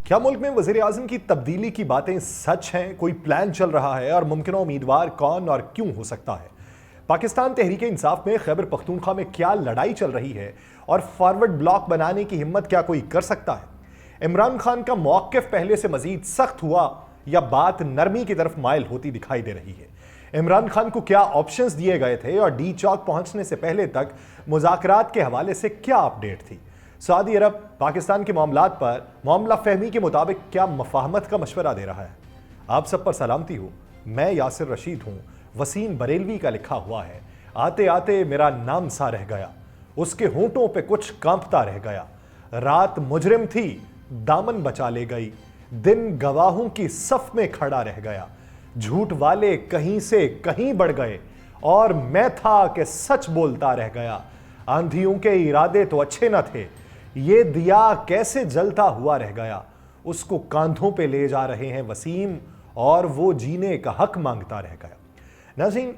क्या मुल्क में वज़ीर आज़म की तब्दीली की बातें सच हैं? कोई प्लान चल रहा है और मुमकिन उम्मीदवार कौन और क्यों हो सकता है? पाकिस्तान तहरीक इंसाफ में खैबर पख्तूनख्वा में क्या लड़ाई चल रही है और फॉरवर्ड ब्लॉक बनाने की हिम्मत क्या कोई कर सकता है? इमरान खान का मौक़िफ़ पहले से मजीद सख्त हुआ या बात नरमी की तरफ माइल होती दिखाई दे रही है? इमरान खान को क्या ऑप्शंस दिए गए थे और डी चौक पहुंचने से पहले तक मुज़ाकरात के हवाले से क्या अपडेट थी? सऊदी अरब पाकिस्तान के मामलात पर मामला फहमी के मुताबिक क्या मफाहमत का मशवरा दे रहा है? आप सब पर सलामती हो। मैं यासिर रशीद हूँ। वसीम बरेलवी का लिखा हुआ है, आते आते मेरा नाम सा रह गया, उसके होंठों पे कुछ कांपता रह गया। रात मुजरिम थी, दामन बचा ले गई, दिन गवाहों की सफ में खड़ा रह गया। झूठ वाले कहीं से कहीं बढ़ गए और मैं था कि सच बोलता रह गया। आंधियों के इरादे तो अच्छे न थे, ये दिया कैसे जलता हुआ रह गया। उसको कांधों पे ले जा रहे हैं वसीम और वो जीने का हक मांगता रह गया। नाज़रीन,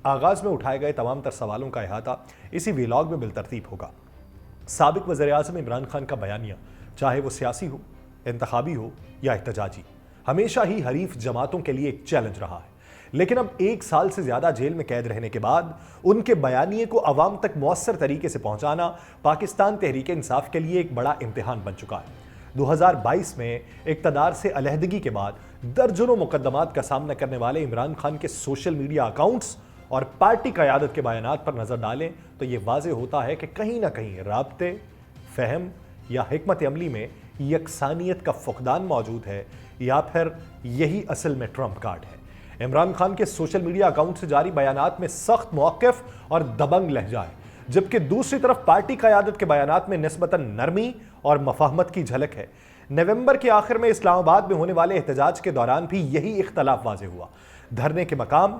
आगाज में उठाए गए तमाम तर सवालों का अहाता इसी व्लॉग में बिलतरतीब होगा। साबिक वज़ीर आज़म इमरान खान का बयानिया, चाहे वो सियासी हो, इंतखाबी हो या एहतजाजी, हमेशा ही हरीफ जमातों के लिए एक चैलेंज रहा है। लेकिन अब 1 साल से ज्यादा जेल में कैद रहने के बाद उनके बयानिए को अवाम तक मौसर तरीके से पहुंचाना पाकिस्तान तहरीक इंसाफ के लिए एक बड़ा इम्तिहान बन चुका है। 2022 में इक़्तिदार से अलहदगी के बाद दर्जनों मुकदमात का सामना करने वाले इमरान खान के सोशल मीडिया अकाउंट्स और पार्टी क़यादत के बयानात पर नजर डालें तो यह वाज़ेह होता है कि कहीं ना कहीं राब्ते, फहम या हिकमत अमली में यकसानियत का फुकदान मौजूद है, या फिर यही असल में ट्रम्प कार्ड है। इमरान खान के सोशल मीडिया अकाउंट से जारी बयानात में सख्त मौक़िफ़ और दबंग लहजा है, जबकि दूसरी तरफ पार्टी क़यादत के बयानात में निस्बतन नरमी और मफाहमत की झलक है। नवंबर के आखिर में इस्लामाबाद में होने वाले एहतजाज के दौरान भी यही इख्तलाफ वाज़ेह हुआ। धरने के मकाम,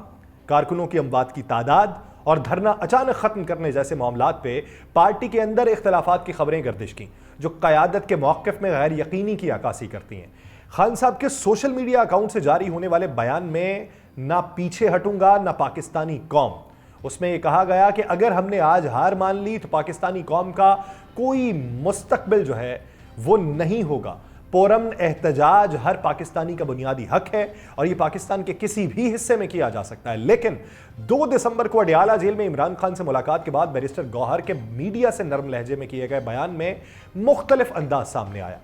कारकुनों की अमवात की तादाद और धरना अचानक ख़त्म करने जैसे मामलात पे पार्टी के अंदर इख्तलाफात की खबरें गर्दिश की, जो क़यादत के मौक़िफ़ में गैर यकीनी की अक्कासी करती हैं। खान साहब के सोशल मीडिया अकाउंट से जारी होने वाले बयान में ना पीछे हटूंगा ना पाकिस्तानी कौम, उसमें यह कहा गया कि अगर हमने आज हार मान ली तो पाकिस्तानी कौम का कोई मुस्तकबिल जो है वो नहीं होगा। पुरअमन एहतजाज हर पाकिस्तानी का बुनियादी हक है और यह पाकिस्तान के किसी भी हिस्से में किया जा सकता है। लेकिन 2 दिसंबर को अडयाला जेल में इमरान खान से मुलाकात के बाद बैरिस्टर गौहर के मीडिया से नरम लहजे में किए गए बयान में मुख्तलिफ अंदाज सामने आया।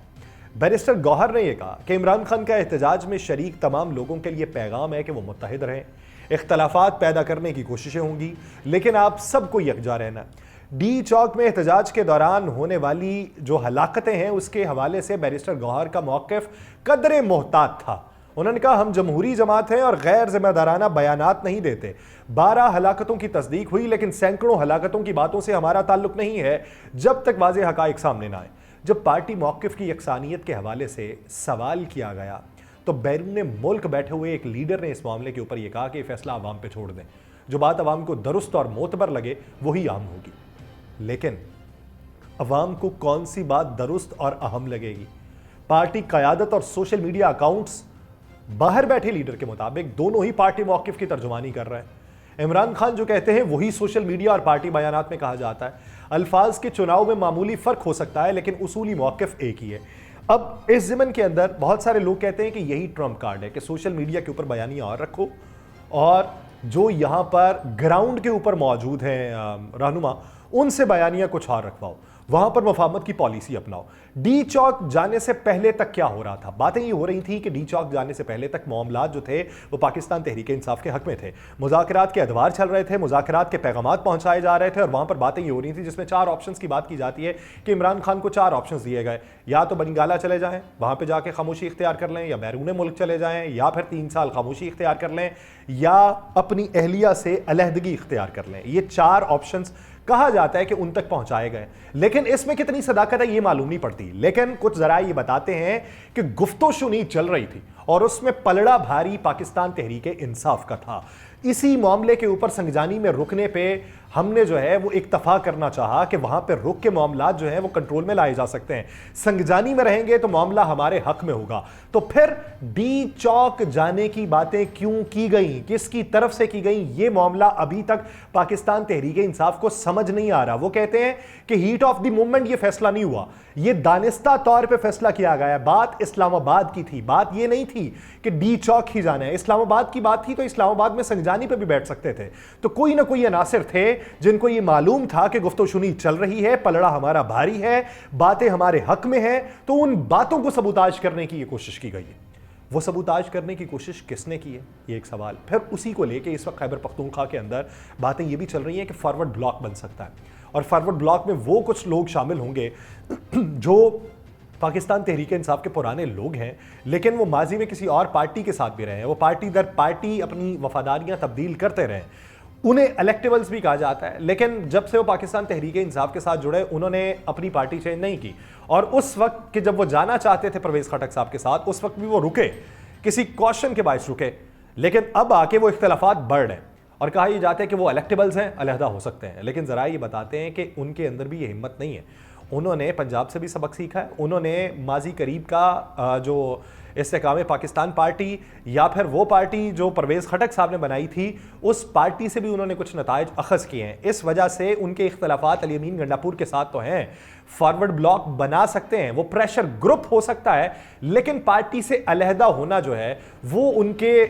बैरिस्टर गौहर ने यह कहा कि इमरान खान का एहतजाज में शरीक तमाम लोगों के लिए पैगाम है कि वो मुत्तहिद रहें। इख्तलाफात पैदा करने की कोशिशें होंगी, लेकिन आप सबको यकजा रहना। डी चौक में एहतजाज के दौरान होने वाली जो हलाकतें हैं उसके हवाले से बैरिस्टर गौहर का मौक़िफ़ कदरे मोहतात था। उन्होंने कहा, हम जमहूरी जमात हैं और गैर जिम्मेदाराना बयानात नहीं देते। 12 हलाकतों की तस्दीक हुई, लेकिन सैकड़ों हलाकतों की बातों से हमारा ताल्लुक नहीं है जब तक वाज़ेह हक़ाइक़ सामने ना आए। जब पार्टी मौक़िफ़ की यकसानियत के हवाले से सवाल किया गया तो बैरून मुल्क बैठे हुए एक लीडर ने इस मामले के ऊपर यह कहा कि यह फैसला आवाम पे छोड़ दें, जो बात आवाम को दुरुस्त और मोतबर लगे वही आम होगी। लेकिन अवाम को कौन सी बात दुरुस्त और अहम लगेगी? पार्टी क़यादत और सोशल मीडिया अकाउंट्स बाहर बैठे लीडर के मुताबिक दोनों ही पार्टी मौक़िफ़ की तर्जुमानी कर रहे हैं। इमरान खान जो कहते हैं वही सोशल मीडिया और पार्टी बयानात में कहा जाता है। अल्फाज के चुनाव में मामूली फ़र्क हो सकता है, लेकिन उसूली मौक़िफ़ एक ही है। अब इस ज़िमन के अंदर बहुत सारे लोग कहते हैं कि यही ट्रम्प कार्ड है कि सोशल मीडिया के ऊपर बयानियाँ और रखो और जो यहाँ पर ग्राउंड के ऊपर मौजूद हैं रहनुमा, उनसे बयानियाँ कुछ और रखवाओ, वहाँ पर मुफाहमत की पॉलिसी अपनाओ। डी चौक जाने से पहले तक क्या हो रहा था? बातें ये हो रही थी कि डी चौक जाने से पहले तक मामलात जो थे वो पाकिस्तान तहरीक इंसाफ के हक में थे। मुज़ाकरात के अदवार चल रहे थे, मुज़ाकरात के पैगामात पहुंचाए जा रहे थे और वहाँ पर बातें ये हो रही थी जिसमें 4 ऑप्शंस की बात की जाती है कि इमरान खान को 4 ऑप्शंस दिए गए, या तो बनिगाला चले जाएँ, वहाँ पर जाके खामोशी इख्तियार कर लें, या बैरून मुल्क चले जाएँ, या फिर 3 साल खामोशी इख्तियार कर लें, या अपनी अहलिया से अलहदगी इख्तियार कर लें। ये 4 ऑप्शंस कहा जाता है कि उन तक पहुंचाए गए, लेकिन इसमें कितनी सदाकत है ये मालूम नहीं पड़ती। लेकिन कुछ जरा ये बताते हैं कि गुफ्तो-शुनी चल रही थी और उसमें पलड़ा भारी पाकिस्तान तहरीक इंसाफ का था। इसी मामले के ऊपर संगजानी में रुकने पे ہم نے جو ہے وہ اکتفا کرنا چاہا کہ وہاں پہ رک کے معاملات جو ہیں وہ کنٹرول میں لائے جا سکتے ہیں. سنگجانی میں رہیں گے تو معاملہ ہمارے حق میں ہوگا. تو پھر ڈی چوک جانے کی باتیں کیوں کی گئیں, کس کی طرف سے کی گئیں, یہ معاملہ ابھی تک پاکستان تحریک انصاف کو سمجھ نہیں آ رہا. وہ کہتے ہیں کہ ہیٹ آف دی مومنٹ یہ فیصلہ نہیں ہوا, یہ دانستہ طور پہ فیصلہ کیا گیا ہے. بات اسلام آباد کی تھی, بات یہ نہیں تھی کہ ڈی چوک ہی جانا ہے. اسلام آباد کی بات تھی تو اسلام آباد میں سنگجانی پہ بھی بیٹھ سکتے تھے. تو کوئی نہ کوئی عناصر تھے جن کو یہ معلوم تھا کہ گفت و شنید چل رہی ہے, پلڑا ہمارا بھاری ہے, باتیں ہمارے حق میں ہیں, تو ان باتوں کو سبوتاج کرنے کی یہ کوشش کی گئی ہے. وہ سبوتاج کرنے کی کوشش کس نے کی ہے, یہ ایک سوال. پھر اسی کو لے کے اس وقت خیبر پختونخوا کے اندر باتیں یہ بھی چل رہی ہیں کہ فارورڈ بلاک بن سکتا ہے, اور فارورڈ بلاک میں وہ کچھ لوگ شامل ہوں گے جو پاکستان تحریک انصاف کے پرانے لوگ ہیں, لیکن وہ ماضی میں کسی اور پارٹی کے ساتھ بھی رہے ہیں, وہ پارٹی در پارٹی اپنی وفاداریاں تبدیل کرتے رہے. انہیں الیکٹیبلز بھی کہا جاتا ہے, لیکن جب سے وہ پاکستان تحریک انصاف کے ساتھ جڑے انہوں نے اپنی پارٹی چینج نہیں کی. اور اس وقت کہ جب وہ جانا چاہتے تھے پرویز خٹک صاحب کے ساتھ, اس وقت بھی وہ رکے, کسی کوشچن کے باعث رکے. لیکن اب آ کے وہ اختلافات بڑھ رہے ہیں اور کہا یہ جاتا ہے کہ وہ الیکٹیبلز ہیں, علیحدہ ہو سکتے ہیں. لیکن ذرائع یہ بتاتے ہیں کہ ان کے اندر بھی یہ ہمت نہیں ہے. انہوں نے پنجاب سے بھی سبق سیکھا ہے, انہوں نے ماضی قریب کا جو استحکام پاکستان پارٹی یا پھر وہ پارٹی جو پرویز خٹک صاحب نے بنائی تھی, اس پارٹی سے بھی انہوں نے کچھ نتائج اخذ کیے ہیں. اس وجہ سے ان کے اختلافات علی امین گنڈاپور کے ساتھ تو ہیں, فارورڈ بلاک بنا سکتے ہیں, وہ پریشر گروپ ہو سکتا ہے, لیکن پارٹی سے علیحدہ ہونا جو ہے وہ ان کے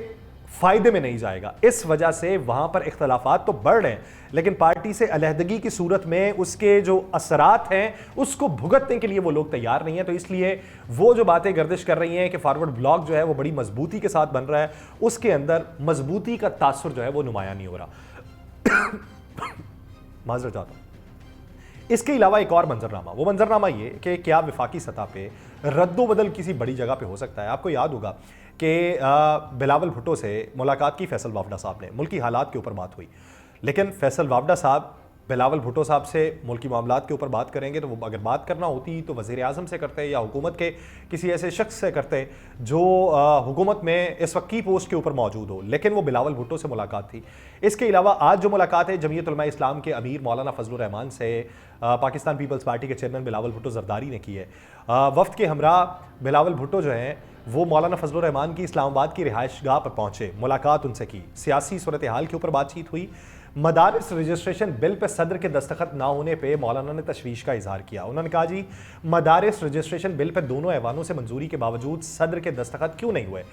فائدے میں نہیں جائے گا. اس وجہ سے وہاں پر اختلافات تو بڑھ رہے ہیں, لیکن پارٹی سے علیحدگی کی صورت میں اس کے جو اثرات ہیں اس کو بھگتنے کے لیے وہ لوگ تیار نہیں ہیں. تو اس لیے وہ جو باتیں گردش کر رہی ہیں کہ فارورڈ بلاک جو ہے وہ بڑی مضبوطی کے ساتھ بن رہا ہے, اس کے اندر مضبوطی کا تاثر جو ہے وہ نمایاں نہیں ہو رہا. معذرت چاہتا ہوں. اس کے علاوہ ایک اور منظرنامہ, وہ منظرنامہ یہ کہ کیا وفاقی سطح پہ رد و بدل کسی بڑی جگہ پہ ہو سکتا ہے. آپ کو یاد ہوگا کہ بلاول بھٹو سے ملاقات کی فیصل وافڈہ صاحب نے, ملکی حالات کے اوپر بات ہوئی, لیکن فیصل وافڈہ صاحب بلاول بھٹو صاحب سے ملکی معاملات کے اوپر بات کریں گے تو وہ اگر بات کرنا ہوتی تو وزیر اعظم سے کرتے یا حکومت کے کسی ایسے شخص سے کرتے جو حکومت میں اس وقت کی پوسٹ کے اوپر موجود ہو, لیکن وہ بلاول بھٹو سے ملاقات تھی. اس کے علاوہ آج جو ملاقات ہے جمعیت علماء اسلام کے امیر مولانا فضل الرحمان سے پاکستان پیپلز پارٹی کے چیئرمین بلاول بھٹو زرداری نے کی ہے. وفد کے ہمراہ بلاول بھٹو جو ہیں وہ مولانا فضل الرحمان کی اسلام آباد کی رہائش گاہ پر پہنچے, ملاقات ان سے کی, سیاسی صورتحال کے اوپر بات چیت ہوئی. مدارس رجسٹریشن بل پہ صدر کے دستخط نہ ہونے پہ مولانا نے تشویش کا اظہار کیا. انہوں نے کہا جی مدارس رجسٹریشن بل پہ دونوں ایوانوں سے منظوری کے باوجود صدر کے دستخط کیوں نہیں ہوئے.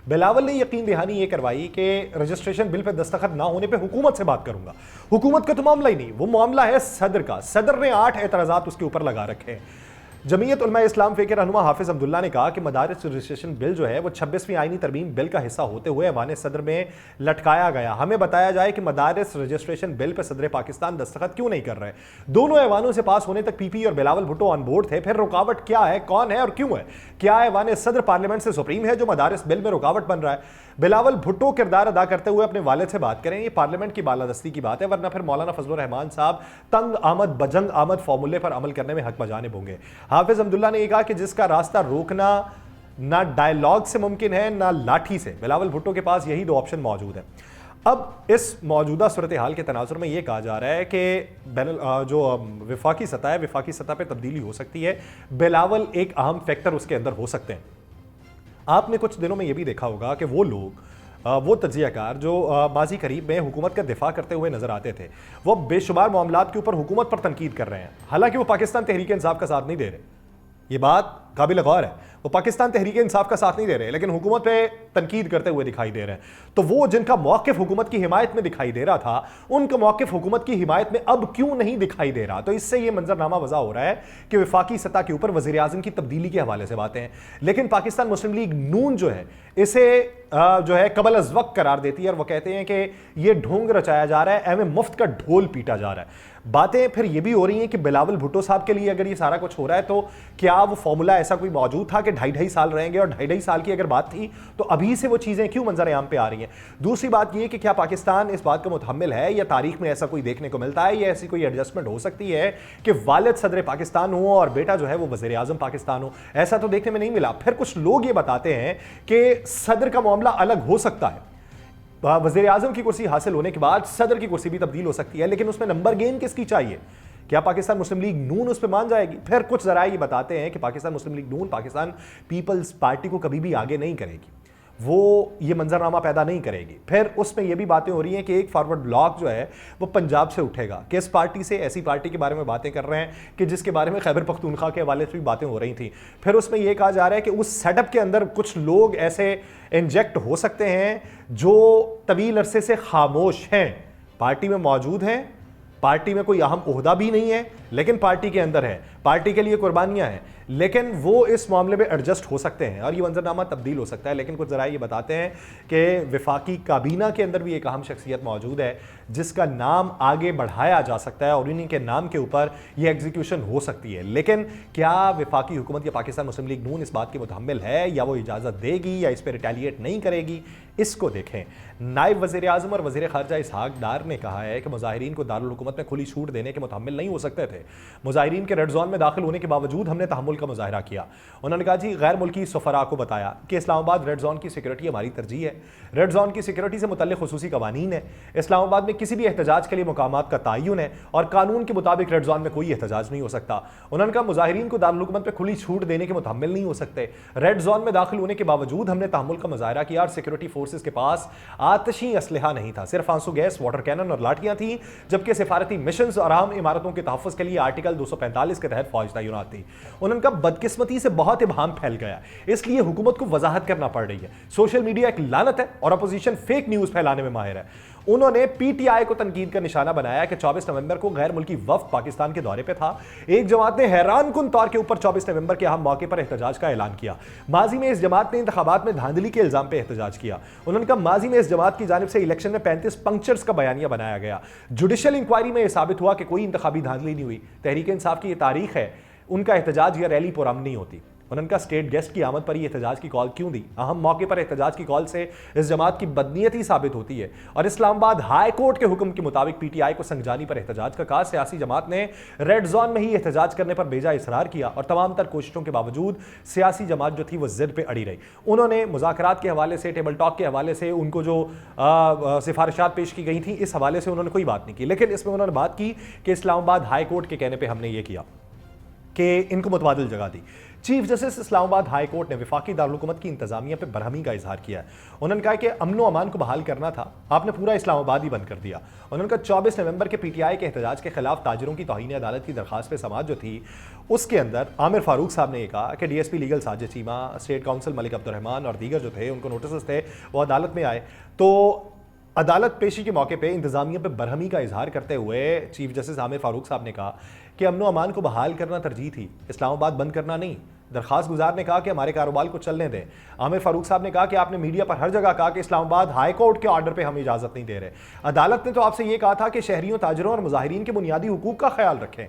بلاول نے یقین دہانی یہ کروائی کہ رجسٹریشن بل پہ دستخط نہ ہونے پہ حکومت سے بات کروں گا. حکومت کا تو معاملہ ہی نہیں, وہ معاملہ ہے صدر کا. صدر نے 8 اعتراضات اس کے اوپر لگا رکھے ہیں. جمعیت علماء اسلام فے کے رہنما حافظ عبداللہ نے کہا کہ مدارس رجسٹریشن بل جو ہے وہ 26ویں آئینی ترمیم بل کا حصہ ہوتے ہوئے ایوان صدر میں لٹکایا گیا. ہمیں بتایا جائے کہ مدارس رجسٹریشن بل پہ صدر پاکستان دستخط کیوں نہیں کر رہے. دونوں ایوانوں سے پاس ہونے تک پی پی اور بلاول بھٹو آن بورڈ تھے. پھر رکاوٹ کیا ہے, کون ہے اور کیوں ہے؟ کیا ایوان صدر پارلیمنٹ سے سپریم ہے جو مدارس بل میں رکاوٹ بن رہا ہے؟ بلاول بھٹو کردار ادا کرتے ہوئے اپنے والد سے بات کریں, یہ پارلیمنٹ کی بالادستی کی بات ہے, ورنہ پھر مولانا فضل الرحمان صاحب تنگ آمد بجنگ آمد فارمولے پر عمل کرنے میں حق بجانب ہوں گے. حافظ عبداللہ نے یہ کہا کہ جس کا راستہ روکنا نہ ڈائیلاگ سے ممکن ہے نہ لاٹھی سے, بلاول بھٹو کے پاس یہی 2 آپشن موجود ہیں. اب اس موجودہ صورتحال کے تناظر میں یہ کہا جا رہا ہے کہ جو وفاقی سطح ہے, وفاقی سطح پہ تبدیلی ہو سکتی ہے. بلاول ایک اہم فیکٹر اس کے اندر ہو سکتے ہیں. آپ نے کچھ دنوں میں یہ بھی دیکھا ہوگا کہ وہ لوگ وہ تجزیہ کار جو ماضی قریب میں حکومت کا دفاع کرتے ہوئے نظر آتے تھے, وہ بے شمار معاملات کے اوپر حکومت پر تنقید کر رہے ہیں, حالانکہ وہ پاکستان تحریک انصاف کا ساتھ نہیں دے رہے. یہ بات قابل غور ہے, وہ پاکستان تحریک انصاف کا ساتھ نہیں دے رہے, لیکن حکومت پہ تنقید کرتے ہوئے دکھائی دے رہے ہیں. تو وہ جن کا موقف حکومت کی حمایت میں دکھائی دے رہا تھا, ان کا موقف حکومت کی حمایت میں اب کیوں نہیں دکھائی دے رہا. تو اس سے یہ منظرنامہ وضع ہو رہا ہے کہ وفاقی سطح کے اوپر وزیر اعظم کی تبدیلی کے حوالے سے باتیں ہیں, لیکن پاکستان مسلم لیگ نون جو ہے اسے جو ہے قبل از وقت قرار دیتی ہے, اور وہ کہتے ہیں کہ یہ ڈھونگ رچایا جا رہا ہے, ایم مفت کا ڈھول پیٹا جا رہا ہے. باتیں پھر یہ بھی ہو رہی ہیں کہ بلاول بھٹو صاحب کے لیے اگر یہ سارا کچھ ہو رہا ہے تو کیا وہ فارمولا ایسا کوئی موجود تھا کہ 2.5 سال رہیں گے, اور 2.5 سال کی اگر بات تھی تو ابھی سے وہ چیزیں کیوں منظر عام پہ آ رہی ہیں. دوسری بات یہ کہ کیا پاکستان اس بات کا متحمل ہے, یا تاریخ میں ایسا کوئی دیکھنے کو ملتا ہے, یا ایسی کوئی ایڈجسٹمنٹ ہو سکتی ہے کہ والد صدر پاکستان ہو اور بیٹا جو ہے وہ وزیر اعظم پاکستان ہو. ایسا تو دیکھنے میں نہیں ملا. پھر کچھ لوگ یہ بتاتے ہیں کہ صدر کا معاملہ الگ ہو سکتا ہے. वज़ीर आज़म की कुर्सी हासिल होने के बाद सदर की कुर्सी भी तब्दील हो सकती है, लेकिन उसमें नंबर गेम किसकी चाहिए? क्या पाकिस्तान मुस्लिम लीग नून उस पर मान जाएगी? फिर कुछ ज़राए ये बताते हैं कि पाकिस्तान मुस्लिम लीग नून पाकिस्तान पीपल्स पार्टी को कभी भी आगे नहीं करेगी, वो ये मंजरनामा पैदा नहीं करेगी। फिर उसमें ये भी बातें हो रही हैं कि एक फॉरवर्ड ब्लॉक जो है वो पंजाब से उठेगा। किस पार्टी से? ऐसी पार्टी के बारे में बातें कर रहे हैं कि जिसके बारे में खैबर पख्तूनख्वा के हवाले से भी बातें हो रही थी। फिर उसमें यह कहा जा रहा है कि उस सेटअप के अंदर कुछ लोग ऐसे इंजेक्ट हो सकते हैं जो तवील अरसे से खामोश हैं, पार्टी में मौजूद हैं, पार्टी में कोई अहम ओहदा भी नहीं है लेकिन पार्टी के अंदर है, पार्टी के लिए कुर्बानियां हैं, लेकिन वो इस मामले में एडजस्ट हो सकते हैं और ये मंजरनामा तब्दील हो सकता है। लेकिन कुछ ज़रा ये बताते हैं कि वफाकी काबीना के अंदर भी एक अहम शख्सियत मौजूद है जिसका नाम आगे बढ़ाया जा सकता है और इन्हीं के नाम के ऊपर ये एग्जीक्यूशन हो सकती है। लेकिन क्या वफाकी हुकूमत या पाकिस्तान मुस्लिम लीग नून इस बात की मुतहम्मिल है या वो इजाज़त देगी या इस पर रिटेलिएट नहीं करेगी, इसको देखें। नायब वज़ीर आज़म और वज़ीर ख़ारजा इसहाक डार ने कहा है कि मुज़ाहिरीन को दारुल हुकूमत में खुली छूट देने के मुतहम्मिल नहीं हो सकते थे। मुज़ाहिरीन के रेड जोन में दाखिल होने के बावजूद हमने तहम्मुल का मुज़ाहरा किया। उन्होंने कहा जी गैर मुल्की सफ़रा को बताया कि इस्लामाबाद रेड जोन की सिक्योरिटी हमारी तरजीह है, रेड जोन की सिक्योरिटी से मुतल्लिक़ खुसूसी कवानीन है, इस्लामाबाद में किसी भी एहतजाज के लिए मुकामात का तयन है और कानून के मुताबिक रेड जोन में कोई एहतजाज नहीं हो सकता। उन्होंने कहा मुज़ाहिरीन को दारुल हुकूमत में खुली छूट देने के मुतहम्मिल नहीं हो सकते। रेड जोन में दाखिल होने के बावजूद हमने तहम्मुल का मुज़ाहरा किया और सिक्योरिटी फोर्सेज के पास आतशी असलहा नहीं था, सिर्फ आंसू गैस, वाटर कैनन और लाठियां थी, जबकि सिफारती मिशंस और अहम इमारतों के तहफ़्फ़ुज़ के लिए आर्टिकल 245 के तहत फौज तैनात थी। उन्होंने कहा बदकिस्मती से बहुत इबहाम फैल गया, इसलिए हुकूमत को वजाहत करना पड़ रही है। सोशल मीडिया एक लानत है और अपोजिशन फेक न्यूज़ फैलाने में माहिर है। उन्होंने पीटीआई को तनकीद का निशाना बनाया कि 24 नवंबर को गैर मुल्की वफ्द पाकिस्तान के दौरे पे था। एक जमात ने हैरान कुन तौर के ऊपर 24 नवंबर के अहम मौके पर एहतजाज का ऐलान किया। माजी में इस जमात ने इंतखाबात में धांधली के इल्जाम पे एहतजाज किया। उन्होंने कहा माजी में इस जमात की जानिब से इलेक्शन में 35 पंक्चर्स का बयानिया बनाया गया। जुडिशल इंक्वायरी में यह साबित हुआ कि कोई इंतखाबी धांधली नहीं हुई। तहरीक इंसाफ की यह तारीख है, उनका एहतजाज या रैली पुरअमन नहीं होती। उन्होंने कहा स्टेट गेस्ट की आमद पर ही एहतजाज की कॉल क्यों दी? अहम मौके पर एहतजाज की कॉल से इस जमात की बदनीयत ही साबित होती है। और इस्लामाबाद हाई कोर्ट के हुक्म के मुताबिक पीटीआई को संगजानी पर एहतजाज का कहा। सियासी जमात ने रेड जोन में ही एहतजाज करने पर बेजा इसरार किया और तमाम तर कोशिशों के बावजूद सियासी जमात जो थी वो जिद पर अड़ी रही। उन्होंने मुज़ाकरात के हवाले से, टेबल टॉक के हवाले से, उनको जो सिफारिशात पेश की गई थी इस हवाले से उन्होंने कोई बात नहीं की। लेकिन इसमें उन्होंने बात की कि इस्लामाबाद हाई कोर्ट के कहने पर हमने ये किया कि इनको मुतबादिल जगह दी। Chief justice Islamabad high court ने वफाकी दारुल हुकूमत की इंतजामिया पर बरहमी का इजहार किया है। उन्होंने कहा कि अमन व अमान को बहाल करना था, आपने पूरा इस्लामाबाद ही बंद कर दिया। उन्होंने कहा 24 नवंबर के पीटीआई के एहतजाज के खिलाफ ताजरों की तौहीन अदालत की दरखास्त पे समाअत जो थी उसके अंदर आमिर फारूक साहब ने यह कहा कि DSP legal Sajid Cheema, state council Malik Abdurrahman और दीगर जो थे उनको नोटिस थे वो अदालत में आए। तो अदालत पेशी के मौके पे इंतजामिया पे बरहमी का इजहार करते हुए चीफ जस्टिस आमिर फारूक साहब ने कहा कि अमन व अमान को बहाल करना तरजीह थी, इस्लामाबाद बंद करना नहीं। दरखास्त गुजार ने कहा कि हमारे कारोबार को चलने दें। आमिर फारूक साहब ने कहा कि आपने मीडिया पर हर जगह कहा कि इस्लामाबाद हाई कोर्ट के ऑर्डर पे हम इजाज़त नहीं दे रहे। अदालत ने तो आपसे ये कहा था कि शहरियों, ताजरों और मुजाहिरीन के बुनियादी हुकूक का ख्याल रखें।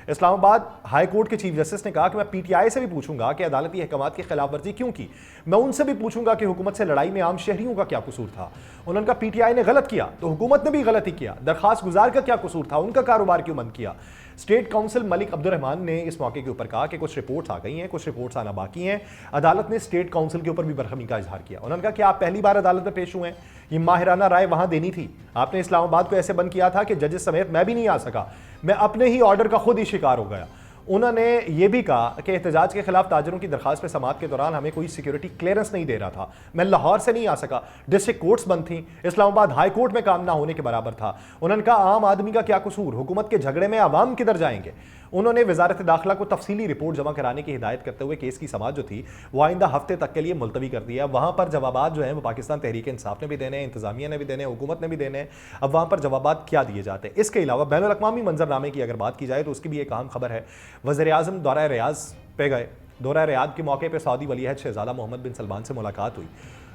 इस्लामाबाद हाई कोर्ट के चीफ जस्टिस ने कहा कि मैं पीटीआई से भी पूछूंगा कि अदालती अहकामात की खिलाफ वर्जी क्यों की। मैं उनसे भी पूछूंगा कि हुकूमत से लड़ाई में आम शहरियों का क्या कसूर था। उन्होंने कहा पीटीआई ने गलत किया तो हुकूमत ने भी गलत ही किया। दरखास्त गुजार का क्या कसूर था, उनका कारोबार क्यों बंद किया। स्टेट काउंसिल मलिक अब्दुर्रहमान ने इस मौके के ऊपर कहा कि कुछ रिपोर्ट्स आ गई हैं, कुछ रिपोर्ट्स आना बाकी हैं। अदालत ने स्टेट काउंसिल के ऊपर भी बरहमी का इजहार किया। उन्होंने कहा कि आप पहली बार अदालत में पेश हुए हैं, ये माहिराना राय वहां देनी थी। आपने इस्लामाबाद को ऐसे बंद किया था कि जजेस समेत मैं भी नहीं आ सका, मैं अपने ही ऑर्डर का खुद ही शिकार हो गया। उन्होंने ये भी कहा कि एहतजाज के खिलाफ ताजरों की दरखास्त पे समाअत के दौरान हमें कोई सिक्योरिटी क्लियरेंस नहीं दे रहा था। मैं लाहौर से नहीं आ सका, डिस्ट्रिक्ट कोर्ट्स बंद थी, इस्लामाबाद हाई कोर्ट में काम ना होने के बराबर था। उन्होंने कहा आम आदमी का क्या कसूर, हुकूमत के झगड़े में आवाम किधर जाएंगे। उन्होंने वजारत दाखिला को तफसीली रिपोर्ट जमा कराने की हिदायत करते हुए केस की समाअत जो थी वो आइंदा हफ्ते तक के लिए मुलतवी कर दिया। वहाँ पर जवाबात जो हैं वो पाकिस्तान तहरीक इंसाफ ने भी देने, इंतजामिया ने भी देने, हुकूमत ने भी देने। अब वहाँ पर जवाबात क्या दिए जाते हैं। इसके अलावा बैनुल अक़वामी मंजरनामे की अगर बात की जाए तो उसकी भी एक अहम खबर है। वज़ीर आज़म दौरा रियाज़ पे गए। दौरा रियाद के मौके पर सऊदी वलीअहद शहज़ादा मोहम्मद बिन सलमान से मुलाकात हुई।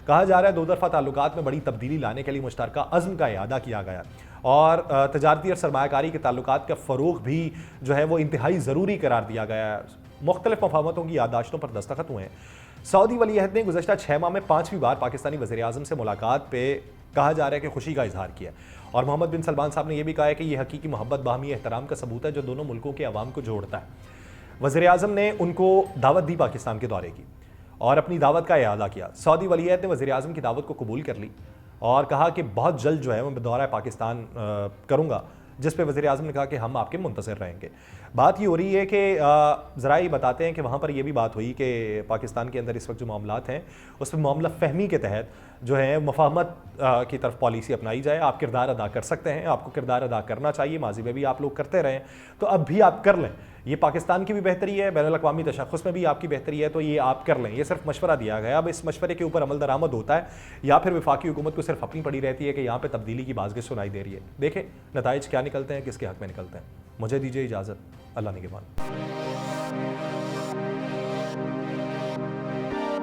कहा जा रहा है दो तरफा ताल्लुकात में बड़ी तब्दीली लाने के लिए मुश्तरका अज़्म का इआदा किया गया और तजारती और सरमायाकारी के ताल्लुकात का फ़रोग़ भी जो है वो इंतहाई ज़रूरी करार दिया गया है। मुख्तलिफ मफाहमतों की याददाश्तों पर दस्तखत हुए हैं। सऊदी वलीअहद ने गुज़श्ता 6 माह में 5वीं बार पाकिस्तानी वज़ीर आज़म से मुलाकात पे कहा जा रहा है कि खुशी का इजहार किया और मोहम्मद बिन सलमान साहब ने यह भी कहा है कि यह हकीकी मोहब्बत, बाहमी एहतराम का सबूत है जो दोनों मुल्कों के अवाम को जोड़ता है। वज़ीर आज़म ने उनको दावत दी पाकिस्तान के दौरे की और अपनी दावत का इआदा किया। सऊदी वलीअहद ने वज़ीर आज़म की दावत को कबूल कर ली اور کہا کہ بہت جلد جو ہے میں دورہ پاکستان کروں گا، جس پہ وزیر اعظم نے کہا کہ ہم آپ کے منتظر رہیں گے۔ بات یہ ہو رہی ہے کہ ذرائع بتاتے ہیں کہ وہاں پر یہ بھی بات ہوئی کہ پاکستان کے اندر اس وقت جو معاملات ہیں اس میں معاملہ فہمی کے تحت جو ہے مفاہمت کی طرف پالیسی اپنائی جائے۔ آپ کردار ادا کر سکتے ہیں، آپ کو کردار ادا کرنا چاہیے، ماضی میں بھی آپ لوگ کرتے رہے ہیں، تو اب بھی آپ کر لیں۔ یہ پاکستان کی بھی بہتری ہے، بین الاقوامی تشخص میں بھی آپ کی بہتری ہے، تو یہ آپ کر لیں۔ یہ صرف مشورہ دیا گیا، اب اس مشورے کے اوپر عمل درآمد ہوتا ہے یا پھر وفاقی حکومت کو صرف اپنی پڑی رہتی ہے کہ یہاں پہ تبدیلی کی بازگشت سنائی دے رہی ہے۔ دیکھیں نتائج کیا نکلتے ہیں، کس کے حق میں نکلتے ہیں۔ مجھے دیجیے اجازت، اللہ نگہبان۔